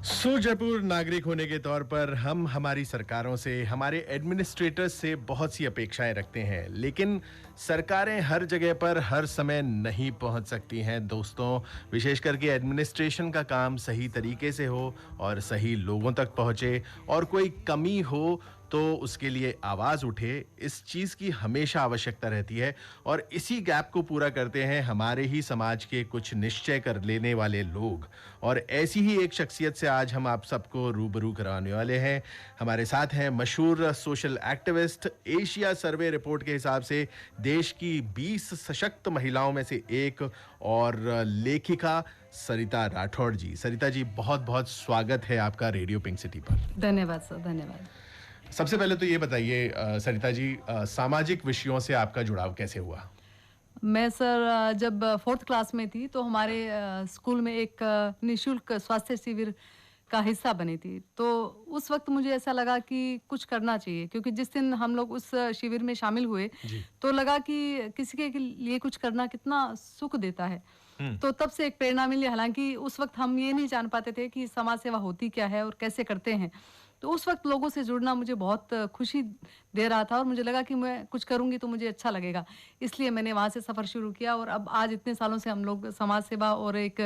जयपुर नागरिक होने के तौर पर हम हमारी सरकारों से, हमारे एडमिनिस्ट्रेटर्स से बहुत सी अपेक्षाएं रखते हैं, लेकिन सरकारें हर जगह पर हर समय नहीं पहुंच सकती हैं दोस्तों। विशेष करके एडमिनिस्ट्रेशन का काम सही तरीके से हो और सही लोगों तक पहुंचे, और कोई कमी हो तो उसके लिए आवाज़ उठे, इस चीज़ की हमेशा आवश्यकता रहती है। और इसी गैप को पूरा करते हैं हमारे ही समाज के कुछ निश्चय कर लेने वाले लोग, और ऐसी ही एक शख्सियत से आज हम आप सबको रूबरू कराने वाले हैं। हमारे साथ हैं मशहूर social activist, Asia survey report के हिसाब से देश की 20 सशक्त महिलाओं में से एक, और लेखिका सरिता राठौड़ जी। सरिता जी, बहुत बहुत स्वागत है आपका रेडियो पिंक सिटी पर। धन्यवाद सर, धन्यवाद। सबसे पहले तो ये बताइए सरिता जी, सामाजिक विषयों से आपका जुड़ाव कैसे हुआ? मैं सर जब 4th क्लास में थी तो हमारे स्कूल में एक निःशुल्क स्वास्थ्य शिविर का हिस्सा बनी थी। तो उस वक्त मुझे ऐसा लगा कि कुछ करना चाहिए, क्योंकि जिस दिन हम लोग उस शिविर में शामिल हुए तो लगा कि किसी के लिए कुछ करना कितना सुख देता है। तो तब से एक प्रेरणा मिली। हालांकि उस वक्त हम ये नहीं जान पाते थे कि समाज सेवा होती क्या है और कैसे करते हैं। तो उस वक्त लोगों से जुड़ना मुझे बहुत खुशी दे रहा था और मुझे लगा कि मैं कुछ करूंगी तो मुझे अच्छा लगेगा। इसलिए मैंने वहाँ से सफ़र शुरू किया और अब आज इतने सालों से हम लोग समाज सेवा और एक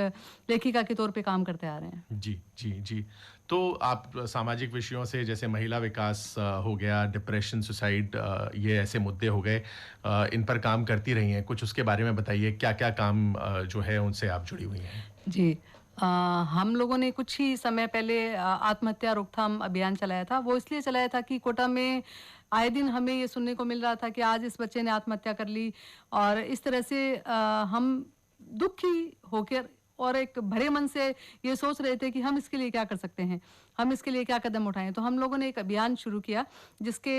लेखिका के तौर पे काम करते आ रहे हैं। जी जी जी। तो आप सामाजिक विषयों से, जैसे महिला विकास हो गया, डिप्रेशन, सुसाइड, ये ऐसे मुद्दे हो गए, इन पर काम करती रही हैं। कुछ उसके बारे में बताइए, क्या क्या काम जो है उनसे आप जुड़ी हुई हैं? जी। हम लोगों ने कुछ ही समय पहले आत्महत्या रोकथाम अभियान चलाया था। वो इसलिए चलाया था कि कोटा में आए दिन हमें ये सुनने को मिल रहा था कि आज इस बच्चे ने आत्महत्या कर ली, और इस तरह से हम दुखी होकर और एक भरे मन से ये सोच रहे थे कि हम इसके लिए क्या कर सकते हैं, हम इसके लिए क्या कदम उठाएं। तो हम लोगों ने एक अभियान शुरू किया जिसके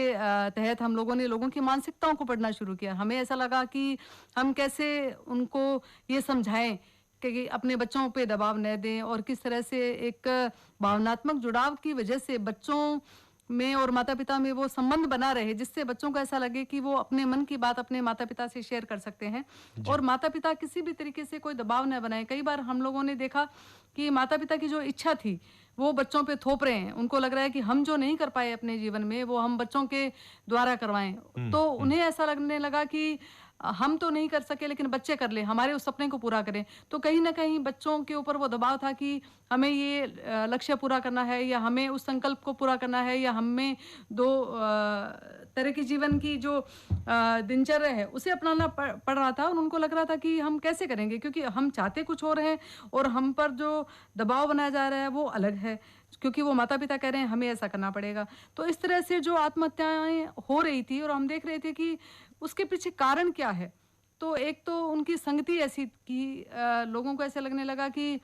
तहत हम लोगों ने लोगों की मानसिकताओं को पढ़ना शुरू किया। हमें ऐसा लगा कि हम कैसे उनको ये समझाएं कि अपने बच्चों पे दबाव न दें, और किस तरह से एक भावनात्मक जुड़ाव की वजह से बच्चों में और माता पिता में वो संबंध बना रहे, जिससे बच्चों को ऐसा लगे कि वो अपने मन की बात अपने माता पिता से शेयर कर सकते हैं, और माता पिता किसी भी तरीके से कोई दबाव न बनाए। कई बार हम लोगों ने देखा कि माता पिता की जो इच्छा थी वो बच्चों पे थोप रहे हैं। उनको लग रहा है कि हम जो नहीं कर पाए अपने जीवन में वो हम बच्चों के द्वारा करवाएं। तो उन्हें ऐसा लगने लगा कि हम तो नहीं कर सके लेकिन बच्चे कर ले, हमारे उस सपने को पूरा करें। तो कहीं ना कहीं बच्चों के ऊपर वो दबाव था कि हमें ये लक्ष्य पूरा करना है, या हमें उस संकल्प को पूरा करना है, या हमें दो तरह की जीवन की जो दिनचर्या है उसे अपनाना पड़ रहा था। और उनको लग रहा था कि हम कैसे करेंगे, क्योंकि हम चाहते कुछ और हैं और हम पर जो दबाव बनाया जा रहा है वो अलग है, क्योंकि वो माता पिता कह रहे हैं हमें ऐसा करना पड़ेगा। तो इस तरह से जो आत्महत्याएं हो रही थी और हम देख रहे थे कि उसके पीछे कारण क्या है। तो एक तो उनकी संगति ऐसी कि लोगों को ऐसे लगने लगा कि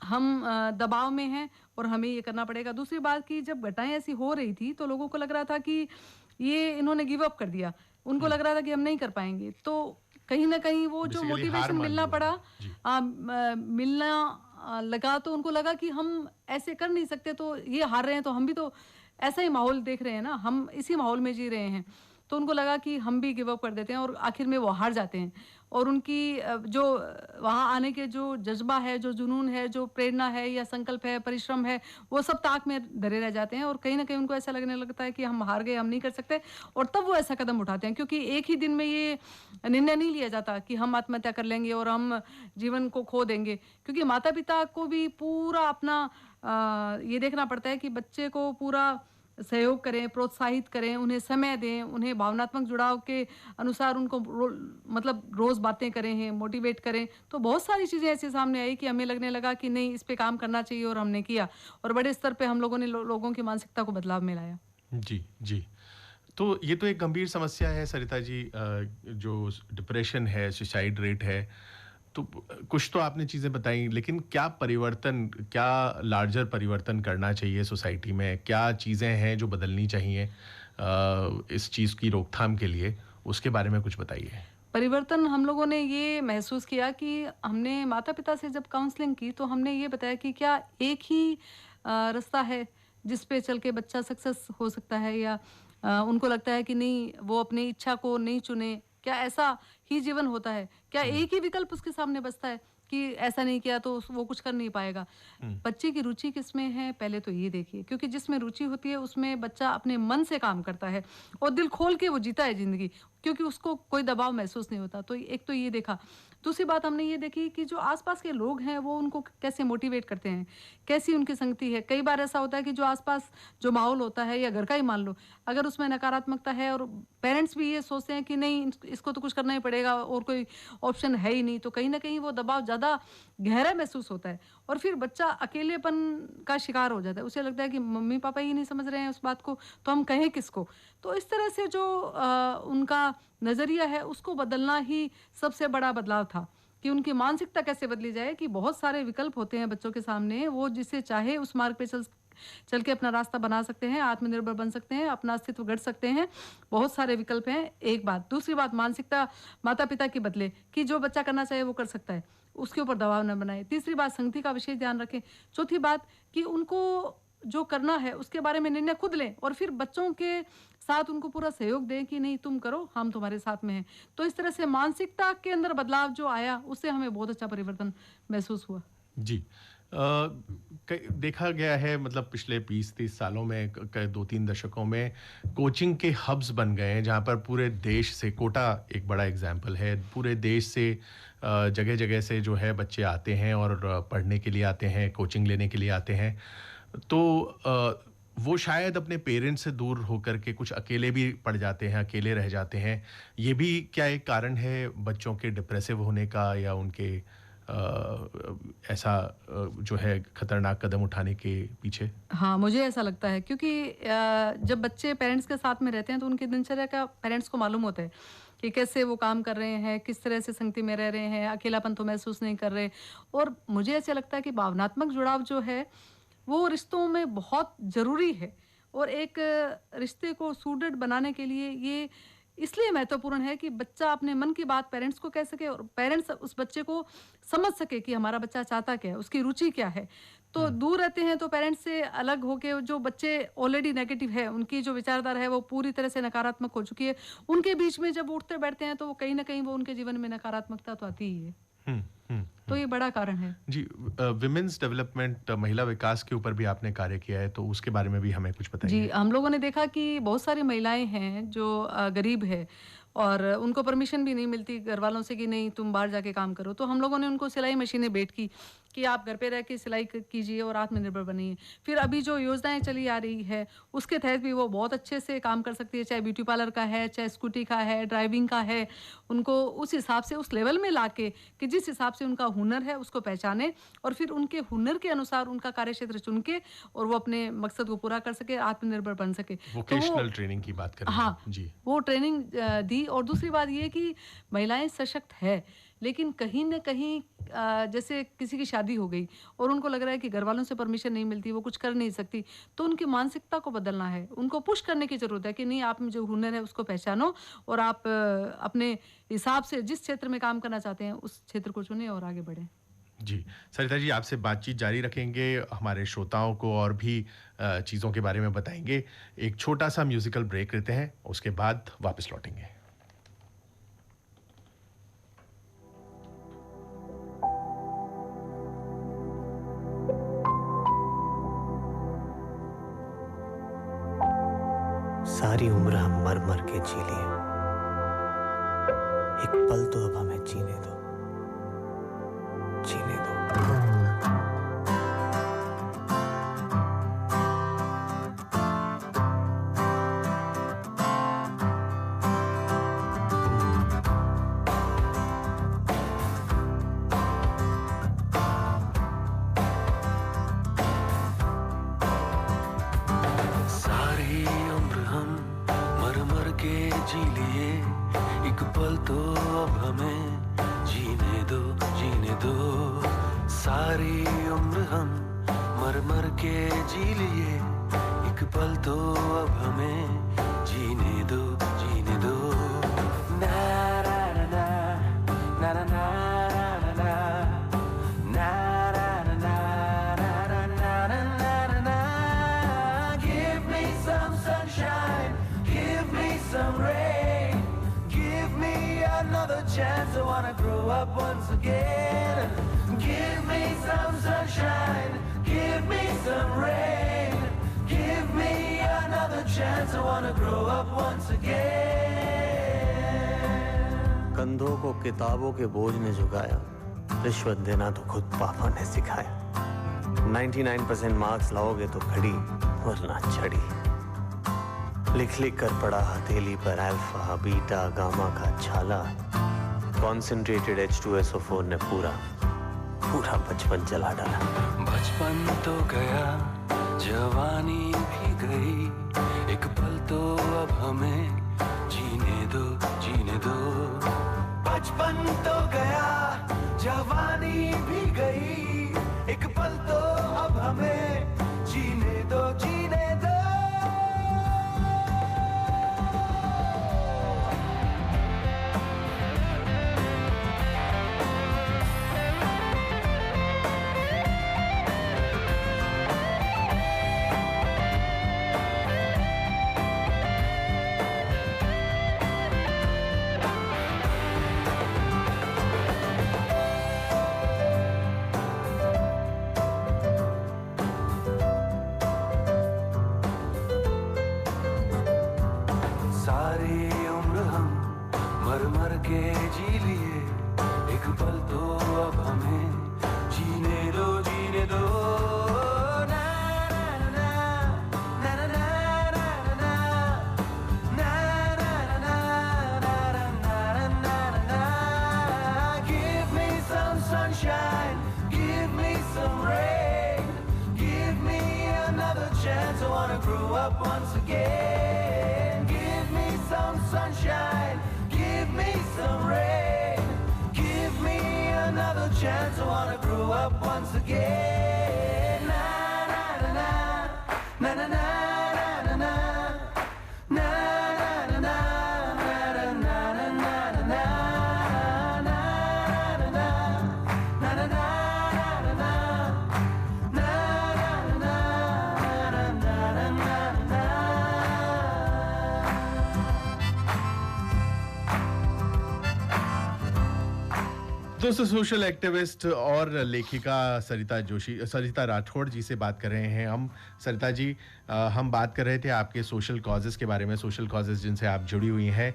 हम दबाव में हैं और हमें ये करना पड़ेगा। दूसरी बात कि जब घटनाएं ऐसी हो रही थी तो लोगों को लग रहा था कि ये इन्होंने गिव अप कर दिया, उनको लग रहा था कि हम नहीं कर पाएंगे। तो कहीं ना कहीं वो जो मोटिवेशन मिलना पड़ा, मिलना लगा, तो उनको लगा कि हम ऐसे कर नहीं सकते, तो ये हार रहे हैं तो हम भी तो ऐसा ही माहौल देख रहे हैं ना, हम इसी माहौल में जी रहे हैं। तो उनको लगा कि हम भी गिव अप कर देते हैं, और आखिर में वो हार जाते हैं। और उनकी जो वहाँ आने के जो जज्बा है, जो जुनून है, जो प्रेरणा है या संकल्प है, परिश्रम है, वो सब ताक में धरे रह जाते हैं। और कहीं ना कहीं उनको ऐसा लगने लगता है कि हम हार गए, हम नहीं कर सकते, और तब वो ऐसा कदम उठाते हैं। क्योंकि एक ही दिन में ये निर्णय नहीं लिया जाता कि हम आत्महत्या कर लेंगे और हम जीवन को खो देंगे, क्योंकि माता पिता को भी पूरा अपना ये देखना पड़ता है कि बच्चे को पूरा सहयोग करें, प्रोत्साहित करें, उन्हें समय दें, उन्हें भावनात्मक जुड़ाव के अनुसार उनको मतलब रोज़ बातें करें हैं, मोटिवेट करें। तो बहुत सारी चीज़ें ऐसे सामने आई कि हमें लगने लगा कि नहीं, इस पे काम करना चाहिए, और हमने किया, और बड़े स्तर पे हम लोगों ने लोगों की मानसिकता को बदलाव में लाया। जी जी। तो ये तो एक गंभीर समस्या है सरिता जी, जो डिप्रेशन है, सुसाइड रेट है। तो कुछ तो आपने चीज़ें बताई, लेकिन क्या परिवर्तन, क्या लार्जर परिवर्तन करना चाहिए सोसाइटी में? क्या चीज़ें हैं जो बदलनी चाहिए इस चीज़ की रोकथाम के लिए? उसके बारे में कुछ बताइए। परिवर्तन हम लोगों ने ये महसूस किया कि हमने माता पिता से जब काउंसलिंग की तो हमने ये बताया कि क्या एक ही रास्ता है जिस पे चल के बच्चा सक्सेस हो सकता है, या उनको लगता है कि नहीं, वो अपनी इच्छा को नहीं चुने, क्या ऐसा ही जीवन होता है, क्या एक ही विकल्प उसके सामने बचता है? कि ऐसा नहीं किया तो वो कुछ कर नहीं पाएगा। बच्चे की रुचि किसमें है पहले तो ये देखिए, क्योंकि जिसमें रुचि होती है उसमें बच्चा अपने मन से काम करता है और दिल खोल के वो जीता है ज़िंदगी, क्योंकि उसको कोई दबाव महसूस नहीं होता। तो एक तो ये देखा। दूसरी बात हमने ये देखी कि जो आस-पास के लोग हैं वो उनको कैसे मोटिवेट करते हैं, कैसी उनकी संगति है। कई बार ऐसा होता है कि जो आस-पास जो माहौल होता है या घर का ही मान लो, अगर उसमें नकारात्मकता है और पेरेंट्स भी ये सोचते हैं कि नहीं इसको तो कुछ करना ही पड़ेगा और कोई ऑप्शन है ही नहीं, तो कहीं न कहीं वो दबाव ज़्यादा गहरा महसूस होता है और फिर बच्चा अकेलेपन का शिकार हो जाता है। उसे लगता है कि मम्मी-पापा ही नहीं समझ रहे हैं उस बात को, तो हम कहें किसको? तो इस तरह से जो उनका नज़रिया है उसको बदलना ही सबसे बड़ा बदलाव था कि उनकी मानसिकता कैसे बदली जाए कि बहुत सारे विकल्प होते हैं बच्चों के सामने, वो जिसे चाहे उस मार्ग पे चल के अपना रास्ता बना सकते हैं, आत्मनिर्भर बन सकते हैं, अपना अस्तित्व गढ़ सकते हैं। बहुत सारे विकल्प हैं, एक बात। दूसरी बात मानसिकता माता-पिता की बदले कि जो बच्चा करना चाहे वो कर सकता है, उसके ऊपर दबाव न बनाएँ। तीसरी बात संगति का विशेष ध्यान रखें। चौथी बात कि उनको जो करना है उसके बारे में निर्णय खुद लें और फिर बच्चों के साथ उनको पूरा सहयोग दें कि नहीं तुम करो, हम तुम्हारे साथ में हैं। तो इस तरह से मानसिकता के अंदर बदलाव जो आया उससे हमें बहुत अच्छा परिवर्तन महसूस हुआ। जी। देखा गया है मतलब पिछले 20-30 सालों में 2-3 दशकों में कोचिंग के हब्स बन गए हैं जहाँ पर पूरे देश से कोटा एक बड़ा एग्जाम्पल है, पूरे देश से जगह जगह से जो है बच्चे आते हैं और पढ़ने के लिए आते हैं, कोचिंग लेने के लिए आते हैं। तो वो शायद अपने पेरेंट्स से दूर होकर के कुछ अकेले भी पड़ जाते हैं, अकेले रह जाते हैं। ये भी क्या एक कारण है बच्चों के डिप्रेसिव होने का या उनके ऐसा जो है खतरनाक कदम उठाने के पीछे? हाँ, मुझे ऐसा लगता है क्योंकि जब बच्चे पेरेंट्स के साथ में रहते हैं तो उनकी दिनचर्या का पेरेंट्स को मालूम होता है कि कैसे वो काम कर रहे हैं, किस तरह से संगति में रह रहे हैं, अकेलापन तो महसूस नहीं कर रहे। और मुझे ऐसा लगता है कि भावनात्मक जुड़ाव जो है वो रिश्तों में बहुत ज़रूरी है और एक रिश्ते को सुदृढ़ बनाने के लिए ये इसलिए महत्वपूर्ण है कि बच्चा अपने मन की बात पेरेंट्स को कह सके और पेरेंट्स उस बच्चे को समझ सके कि हमारा बच्चा चाहता क्या है, उसकी रुचि क्या है। तो दूर रहते हैं तो पेरेंट्स से अलग होके जो बच्चे ऑलरेडी नेगेटिव है, उनकी जो विचारधारा है वो पूरी तरह से नकारात्मक हो चुकी है, उनके बीच में जब उठते बैठते हैं तो वो कहीं न कहीं वो उनके जीवन में नकारात्मकता तो आती ही है। हुँ, हुँ, तो ये बड़ा कारण है। जी। विमेन्स डेवलपमेंट महिला विकास के ऊपर भी आपने कार्य किया है, तो उसके बारे में भी हमें कुछ जी, बताइए। हम लोगों ने देखा कि बहुत सारी महिलाएँ हैं जो गरीब है और उनको परमिशन भी नहीं मिलती घरवालों से कि नहीं तुम बाहर जाके काम करो। तो हम लोगों ने उनको सिलाई मशीनें भेंट की कि आप घर पे रह के सिलाई कीजिए और आत्मनिर्भर बनिए। फिर अभी जो योजनाएँ चली आ रही है उसके तहत भी वो बहुत अच्छे से काम कर सकती है, चाहे ब्यूटी पार्लर का है, चाहे स्कूटी का है, ड्राइविंग का है। उनको उस हिसाब से उस लेवल में लाके कि जिस हिसाब से उनका हुनर है उसको पहचाने और फिर उनके हुनर के अनुसार उनका कार्यक्षेत्र चुन के और वो अपने मकसद को पूरा कर सके, आत्मनिर्भर बन सके। तो वो वोकेशनल ट्रेनिंग की बात कर रहे हैं हाँ, आप। जी। वो ट्रेनिंग दी और दूसरी बात ये कि महिलाएं सशक्त है, लेकिन कहीं न कहीं जैसे किसी की शादी हो गई और उनको लग रहा है कि घरवालों से परमिशन नहीं मिलती, वो कुछ कर नहीं सकती, तो उनकी मानसिकता को बदलना है। उनको पुश करने की ज़रूरत है कि नहीं आप में जो हुनर है उसको पहचानो और आप अपने हिसाब से जिस क्षेत्र में काम करना चाहते हैं उस क्षेत्र को चुनें और आगे बढ़ें। जी, सरिता जी आपसे बातचीत जारी रखेंगे, हमारे श्रोताओं को और भी चीज़ों के बारे में बताएँगे। एक छोटा-सा म्यूज़िकल ब्रेक लेते हैं, उसके बाद वापस लौटेंगे। सारी उम्र हम मर मर के जी लिए, एक पल तो अब हमें जीने दो, जीने दो। सारी उम्र हम मर मर के जी लिए, एक पल तो अब हमें जीने दो, जीने दो। सारी उम्र हम मर मर के जी लिए, एक पल तो अब हमें जीने दो, जीने दो। ना ना ना ना ना ना ना ना ना ना ना ना ना ना ना। Give me some sunshine, give me some rain, give me another chance. I wanna grow up once again. chance, I wanna grow up once again. कंधों को किताबों के बोझ ने झुकाया, रिश्वत देना तो खुद पापा ने सिखाया। 99% मार्क्स लाओगे तो घड़ी वरना छड़ी। लिख लिख कर पड़ा हथेली पर अल्फा बीटा गामा का छाला। कॉन्सेंट्रेटेड H2SO4 ने पूरा बचपन जला डाला। बचपन तो गया, जवानी भी गई, एक पल तो अब हमें जीने दो, जीने दो। बचपन तो गया, जवानी भी गई, एक पल तो अब हमें जीने दो, जीने दो। सारी उम्र हम मर मर के जी लिए, एक पल तो अब हमें जीने दो, जीने दो। ना ना ना ना ना ना ना ना ना ना ना ना। Give me some sunshine, give me some rain, give me another chance, I wanna grow up once again. Give me some sunshine, give me some rain, give me another chance, I wanna grow up once again. Na na na na na na na na na na na na दोस्तों, social activist और लेखिका सरिता राठौड़ जी से बात कर रहे हैं हम। सरिता जी, हम बात कर रहे थे आपके सोशल कॉजेज़ के बारे में, सोशल कॉजेज़ जिनसे आप जुड़ी हुई हैं।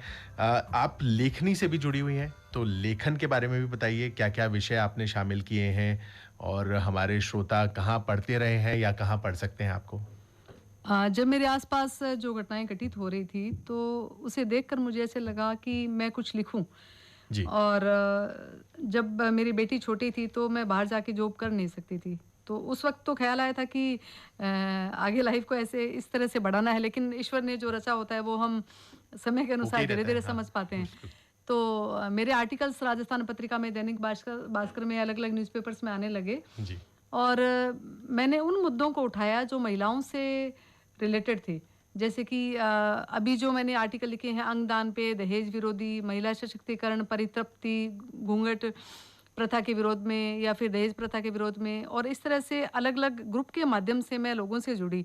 आप लेखनी से भी जुड़ी हुई हैं, तो लेखन के बारे में भी बताइए, क्या-क्या विषय आपने शामिल किए हैं और हमारे श्रोता कहाँ पढ़ते रहे हैं या कहाँ पढ़ सकते हैं आपको? जब मेरे आसपास जो घटनाएं घटित हो रही थी, तो उसे देखकर मुझे ऐसे लगा कि मैं कुछ लिखूं। जी। और जब मेरी बेटी छोटी थी तो मैं बाहर जाके जॉब कर नहीं सकती थी, तो उस वक्त तो ख्याल आया था कि आगे लाइफ को ऐसे इस तरह से बढ़ाना है, लेकिन ईश्वर ने जो रचा होता है वो हम समय के अनुसार धीरे धीरे समझ पाते हैं। तो मेरे आर्टिकल्स राजस्थान पत्रिका में, दैनिक भास्कर में, अलग अलग न्यूज़पेपर्स में आने लगे। जी। और मैंने उन मुद्दों को उठाया जो महिलाओं से रिलेटेड थे, जैसे कि अभी जो मैंने आर्टिकल लिखे हैं अंगदान पे, दहेज विरोधी, महिला सशक्तिकरण, परितृप्ति, घूंघट प्रथा के विरोध में या फिर दहेज प्रथा के विरोध में, और इस तरह से अलग अलग ग्रुप के माध्यम से मैं लोगों से जुड़ी।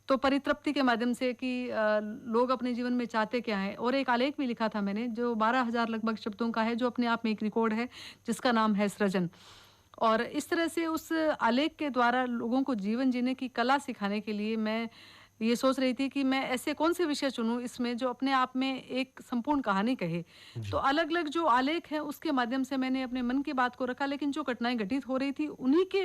तो परितृप्ति के माध्यम से कि लोग अपने जीवन में चाहते क्या हैं, और एक आलेख भी लिखा था मैंने जो 12,000 लगभग शब्दों का है, जो अपने आप में एक रिकॉर्ड है जिसका नाम है सृजन। और इस तरह से उस आलेख के द्वारा लोगों को जीवन जीने की कला सिखाने के लिए मैं ये सोच रही थी कि मैं ऐसे कौन से विषय चुनूं इसमें जो अपने आप में एक संपूर्ण कहानी कहे। तो अलग अलग जो आलेख हैं उसके माध्यम से मैंने अपने मन की बात को रखा, लेकिन जो घटनाएं घटित हो रही थी उन्हीं के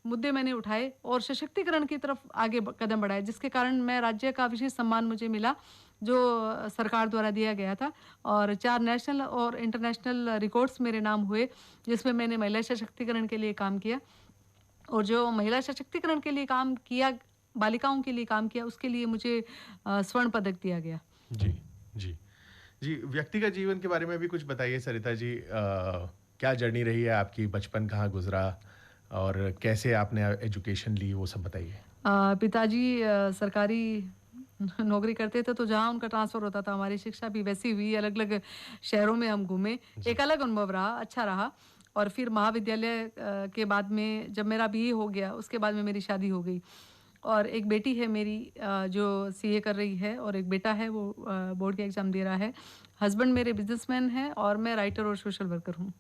मुद्दे मैंने उठाए और सशक्तिकरण की तरफ आगे कदम बढ़ाए, जिसके कारण मैं राज्य का विशेष सम्मान मुझे मिला जो सरकार द्वारा दिया गया था, और 4 नेशनल और इंटरनेशनल रिकॉर्ड्स मेरे नाम हुए, जिसमें मैंने महिला सशक्तिकरण के लिए काम किया। और जो महिला सशक्तिकरण के लिए काम किया, बालिकाओं के लिए काम किया, उसके लिए मुझे स्वर्ण पदक दिया गया। जी जी जी। व्यक्तिगत जीवन के बारे में भी कुछ बताइए सरिता जी। क्या जर्नी रही है आपकी, बचपन कहाँ गुजरा और कैसे आपने एजुकेशन ली, वो सब बताइए। पिताजी सरकारी नौकरी करते थे, तो जहाँ उनका ट्रांसफ़र होता था हमारी शिक्षा भी वैसी हुई। अलग अलग शहरों में हम घूमे, एक अलग अनुभव रहा, अच्छा रहा। और फिर महाविद्यालय के बाद में जब मेरा बीए हो गया, उसके बाद में मेरी शादी हो गई, और एक बेटी है मेरी जो सीए कर रही है, और एक बेटा है वो बोर्ड के एग्ज़ाम दे रहा है। हस्बैंड मेरे बिजनेसमैन हैं और मैं राइटर और सोशल वर्कर हूँ।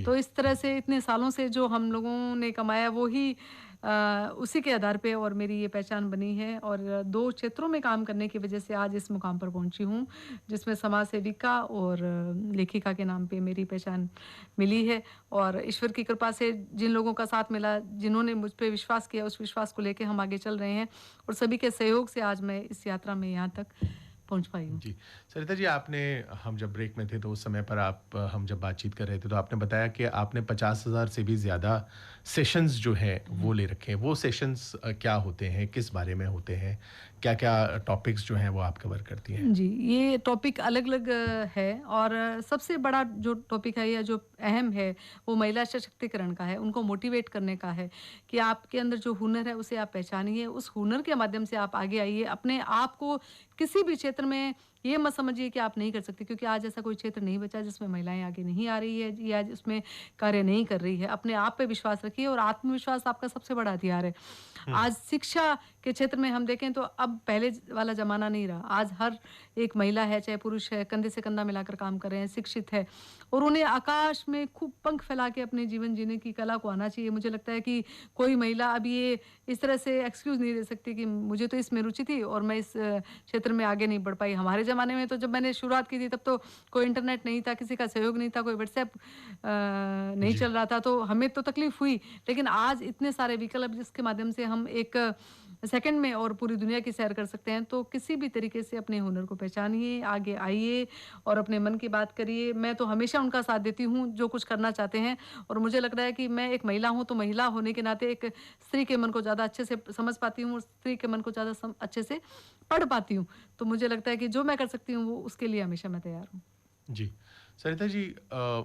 तो इस तरह से इतने सालों से जो हम लोगों ने कमाया वो ही उसी के आधार पे और मेरी ये पहचान बनी है और 2 क्षेत्रों में काम करने की वजह से आज इस मुकाम पर पहुंची हूँ, जिसमें समाज सेविका और लेखिका के नाम पे मेरी पहचान मिली है। और ईश्वर की कृपा से जिन लोगों का साथ मिला, जिन्होंने मुझ पे विश्वास किया, उस विश्वास को लेके हम आगे चल रहे हैं और सभी के सहयोग से आज मैं इस यात्रा में यहाँ तक पहुँच पाई हूँ। जी। सरिता जी, आपने हम जब ब्रेक में थे तो उस समय पर हम जब बातचीत कर रहे थे तो आपने बताया कि आपने 50,000 से भी ज़्यादा सेशंस जो हैं वो ले रखे हैं। वो सेशंस क्या होते हैं? किस बारे में होते हैं? क्या-क्या टॉपिक्स जो हैं वो आप कवर करती हैं? जी, ये टॉपिक अलग-अलग है और सबसे बड़ा जो टॉपिक है या जो अहम है, वो महिला सशक्तिकरण का है, उनको मोटिवेट करने का है कि आपके अंदर जो हुनर है, उसे आप पहचानिए, उस हुनर के माध्यम से आप आगे आइए। अपने आप को किसी भी क्षेत्र में ये मत समझिए कि आप नहीं कर सकते, क्योंकि आज ऐसा कोई क्षेत्र नहीं बचा जिसमें महिलाएँ आगे नहीं आ रही है या जिसमें कार्य नहीं कर रही है। अपने आप पे विश्वास रखिए और आत्मविश्वास आपका सबसे बड़ा हथियार है। आज शिक्षा के क्षेत्र में हम देखें तो अब पहले वाला ज़माना नहीं रहा। आज हर एक महिला है, चाहे पुरुष है, कंधे से कंधा मिलाकर काम कर रहे हैं, शिक्षित है और उन्हें आकाश में खूब पंख फैला के अपने जीवन जीने की कला को आना चाहिए। मुझे लगता है कि कोई महिला अब ये इस तरह से एक्सक्यूज़ नहीं दे सकती कि मुझे तो इसमें रुचि थी और मैं इस क्षेत्र में आगे नहीं बढ़ पाई। हमारे ज़माने में तो जब मैंने शुरुआत की थी तब तो कोई इंटरनेट नहीं था, किसी का सहयोग नहीं था, कोई व्हाट्सएप नहीं जी। चल रहा था, तो हमें तो तकलीफ़ हुई। लेकिन आज इतने सारे विकल्प जिसके माध्यम से हम एक सेकंड में और पूरी दुनिया की सैर कर सकते हैं, तो किसी भी तरीके से अपने हुनर को पहचानिए, आगे आइए और अपने मन की बात करिए। मैं तो हमेशा उनका साथ देती हूँ जो कुछ करना चाहते हैं और मुझे लग रहा है कि मैं एक महिला हूँ, तो महिला होने के नाते एक स्त्री के मन को ज़्यादा अच्छे से समझ पाती हूँ और स्त्री के मन को ज़्यादा अच्छे से पढ़ पाती हूँ। तो मुझे लगता है कि जो मैं कर सकती हूँ वो उसके लिए हमेशा मैं तैयार हूँ। जी। सरिता जी,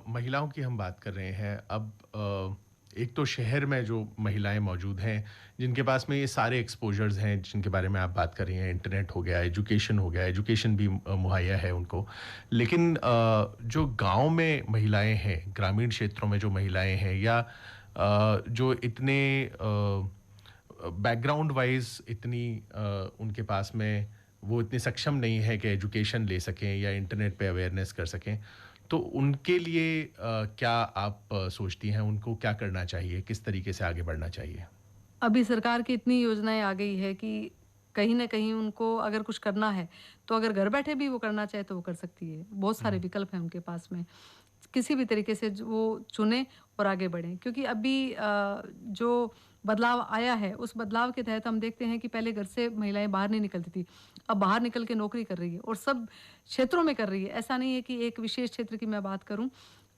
महिलाओं की हम बात कर रहे हैं। अब एक तो शहर में जो महिलाएँ मौजूद हैं, जिनके पास में ये सारे एक्सपोज़र्स हैं, जिनके बारे में आप बात कर रही हैं, इंटरनेट हो गया, एजुकेशन हो गया, एजुकेशन भी मुहैया है उनको। लेकिन जो गाँव में महिलाएँ हैं, ग्रामीण क्षेत्रों में जो महिलाएँ हैं या जो इतने बैकग्राउंड वाइज़ इतनी उनके पास में वो इतने सक्षम नहीं है कि एजुकेशन ले सकें या इंटरनेट पे अवेयरनेस कर सकें, तो उनके लिए क्या आप सोचती हैं, उनको क्या करना चाहिए? किस तरीके से आगे बढ़ना चाहिए? अभी सरकार की इतनी योजनाएँ आ गई है कि कहीं न कहीं उनको अगर कुछ करना है, तो अगर घर बैठे भी वो करना चाहे तो वो कर सकती है। बहुत सारे विकल्प हैं उनके पास में। किसी भी तरीके से वो चुनें और आगे बढ़ें। क्योंकि अभी जो बदलाव आया है, उस बदलाव के तहत हम देखते हैं कि पहले घर से महिलाएँ बाहर नहीं निकलती थी। अब बाहर निकल के नौकरी कर रही है और सब क्षेत्रों में कर रही है। ऐसा नहीं है कि एक विशेष क्षेत्र की मैं बात करूँ।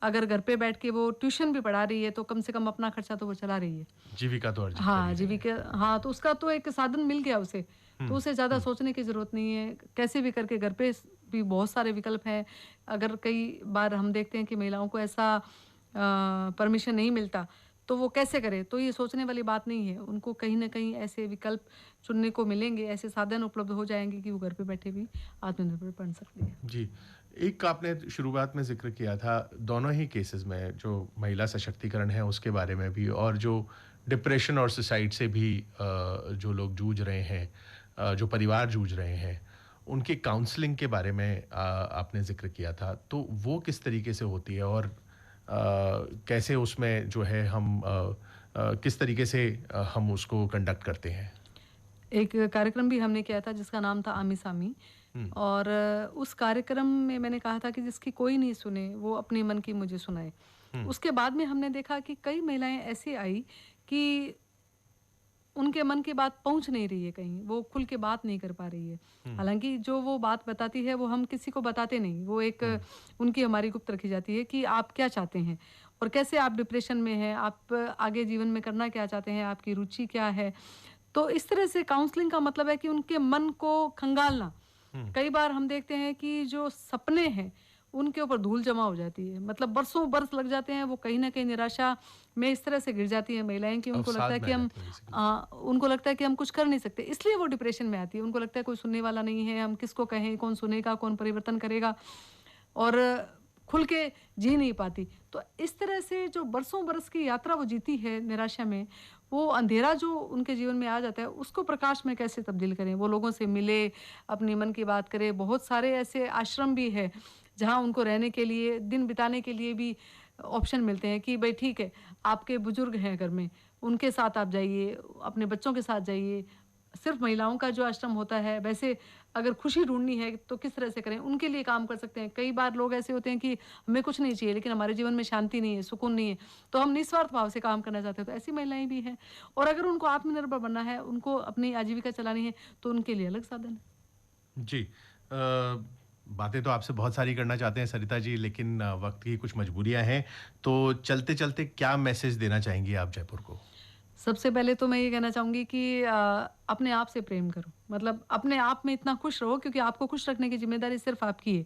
अगर घर पे बैठ के वो ट्यूशन भी पढ़ा रही है, तो कम से कम अपना खर्चा तो वो चला रही है। जीविका तो अर्जित कर हाँ, ही रहे हैं। जीविका हाँ, तो उसका तो एक साधन मिल गया उसे, तो उसे ज़्यादा सोचने की ज़रूरत नहीं है। कैसे भी करके घर पे भी बहुत सारे विकल्प हैं। अगर कई बार हम देखते हैं कि महिलाओं को ऐसा परमिशन नहीं मिलता, तो वो कैसे करें? तो ये सोचने वाली बात नहीं है। उनको कहीं न कहीं ऐसे विकल्प चुनने को मिलेंगे, ऐसे साधन उपलब्ध हो जाएँगे कि वो घर पे बैठे भी आत्मनिर्भर बन सकती है। जी। एक आपने शुरुआत में ज़िक्र किया था, दोनों ही केसेज़ में जो महिला सशक्तिकरण है उसके बारे में भी और जो डिप्रेशन और सुसाइड से भी जो लोग जूझ रहे हैं, जो परिवार जूझ रहे हैं, उनकी काउंसलिंग के बारे में आपने ज़िक्र किया था। तो वो किस तरीके से होती है और कैसे उसमें जो है हम किस तरीके से हम उसको कंडक्ट करते हैं? एक कार्यक्रम भी हमने किया था जिसका नाम था आमी-सामी और उस कार्यक्रम में मैंने कहा था कि जिसकी कोई नहीं सुने, वो अपने मन की मुझे सुनाए। उसके बाद में हमने देखा कि कई महिलाएँ ऐसी आई कि उनके मन की बात पहुंच नहीं रही है कहीं, वो खुल के बात नहीं कर पा रही है। हालाँकि जो वो बात बताती है वो हम किसी को बताते नहीं, वो एक उनकी हमारी गुप्त रखी जाती है कि आप क्या चाहते हैं और कैसे आप डिप्रेशन में हैं, आप आगे जीवन में करना क्या चाहते हैं, आपकी रुचि क्या है। तो इस तरह से काउंसलिंग का मतलब है कि उनके मन को खंगालना। कई बार हम देखते हैं कि जो सपने हैं उनके ऊपर धूल जमा हो जाती है, मतलब बरसों बरस लग जाते हैं, वो कहीं ना कहीं निराशा में इस तरह से गिर जाती है महिलाएं कि उनको लगता अवसाद है में कि आ हम जाती हैं बेसिकली। उनको लगता है कि हम कुछ कर नहीं सकते, इसलिए वो डिप्रेशन में आती है। उनको लगता है कोई सुनने वाला नहीं है, हम किसको कहें, कौन सुनेगा, कौन परिवर्तन करेगा और खुल के जी नहीं पाती। तो इस तरह से जो बरसों बरस की यात्रा वो जीती है निराशा में, वो अंधेरा जो उनके जीवन में आ जाता है उसको प्रकाश में कैसे तब्दील करें। वो लोगों से मिले, अपने मन की बात करें। बहुत सारे ऐसे आश्रम भी है जहाँ उनको रहने के लिए, दिन बिताने के लिए भी ऑप्शन मिलते हैं कि भाई ठीक है, आपके बुजुर्ग हैं घर में, उनके साथ आप जाइए, अपने बच्चों के साथ जाइए। सिर्फ महिलाओं का जो आश्रम होता है, वैसे अगर खुशी ढूँढनी है तो किस तरह से करें, उनके लिए काम कर सकते हैं। कई बार लोग ऐसे होते हैं कि हमें कुछ नहीं चाहिए, लेकिन हमारे जीवन में शांति नहीं है, सुकून नहीं है, तो हम निस्वार्थ भाव से काम करना चाहते हैं, तो ऐसी महिलाएँ भी हैं। और अगर उनको आत्मनिर्भर बनना है, उनको अपनी आजीविका चलानी है, तो उनके लिए अलग साधन है। जी। बातें तो आपसे बहुत सारी करना चाहते हैं सरिता जी, लेकिन वक्त की कुछ मजबूरियां हैं। तो चलते चलते क्या मैसेज देना चाहेंगी आप जयपुर को? सबसे पहले तो मैं ये कहना चाहूँगी कि अपने आप से प्रेम करो। मतलब अपने आप में इतना खुश रहो, क्योंकि आपको खुश रखने की ज़िम्मेदारी सिर्फ़ आपकी है।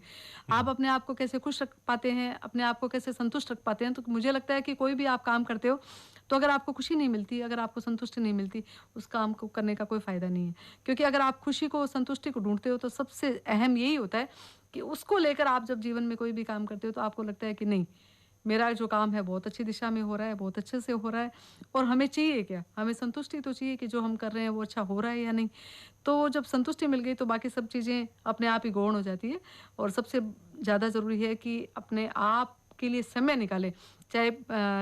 आप अपने आप को कैसे खुश रख पाते हैं, अपने आप को कैसे संतुष्ट रख पाते हैं, तो मुझे लगता है कि कोई भी आप काम करते हो, तो अगर आपको खुशी नहीं मिलती, अगर आपको संतुष्टि नहीं मिलती, उस काम को करने का कोई फ़ायदा नहीं है। क्योंकि अगर आप खुशी को, संतुष्टि को ढूँढते हो, तो सबसे अहम यही होता है कि उसको लेकर आप जब जीवन में कोई भी काम करते हो, तो आपको लगता है कि नहीं, मेरा जो काम है बहुत अच्छी दिशा में हो रहा है, बहुत अच्छे से हो रहा है, और हमें चाहिए क्या? हमें संतुष्टि तो चाहिए कि जो हम कर रहे हैं वो अच्छा हो रहा है या नहीं। तो जब संतुष्टि मिल गई, तो बाकी सब चीज़ें अपने आप ही गौण हो जाती है। और सबसे ज़्यादा ज़रूरी है कि अपने आप के लिए समय निकालें। चाहे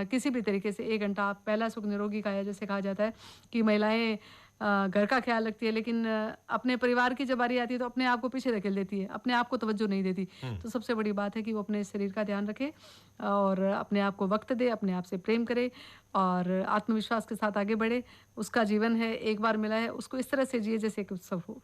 किसी भी तरीके से 1 घंटा आप, पहला सुख निरोगी काया जैसे कहा जाता है कि महिलाएँ घर का ख़्याल रखती है, लेकिन अपने परिवार की जब बारी आती है तो अपने आप को पीछे धकेल देती है, अपने आप को तवज्जो नहीं देती। तो सबसे बड़ी बात है कि वो अपने शरीर का ध्यान रखे और अपने आप को वक़्त दे, अपने आप से प्रेम करे और आत्मविश्वास के साथ आगे बढ़े। उसका जीवन है, एक बार मिला है, उसको इस तरह से जिए जैसे एक उत्सव हो।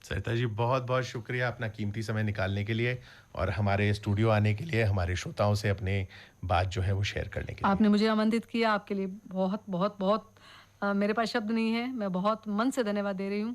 सरिता जी, बहुत बहुत शुक्रिया अपना कीमती समय निकालने के लिए और हमारे स्टूडियो आने के लिए, हमारे श्रोताओं से अपने बात जो है वो शेयर करने के लिए। आपने मुझे आमंत्रित किया, आपके लिए बहुत, बहुत, बहुत मेरे पास शब्द नहीं है। मैं बहुत मन से धन्यवाद दे रही हूँ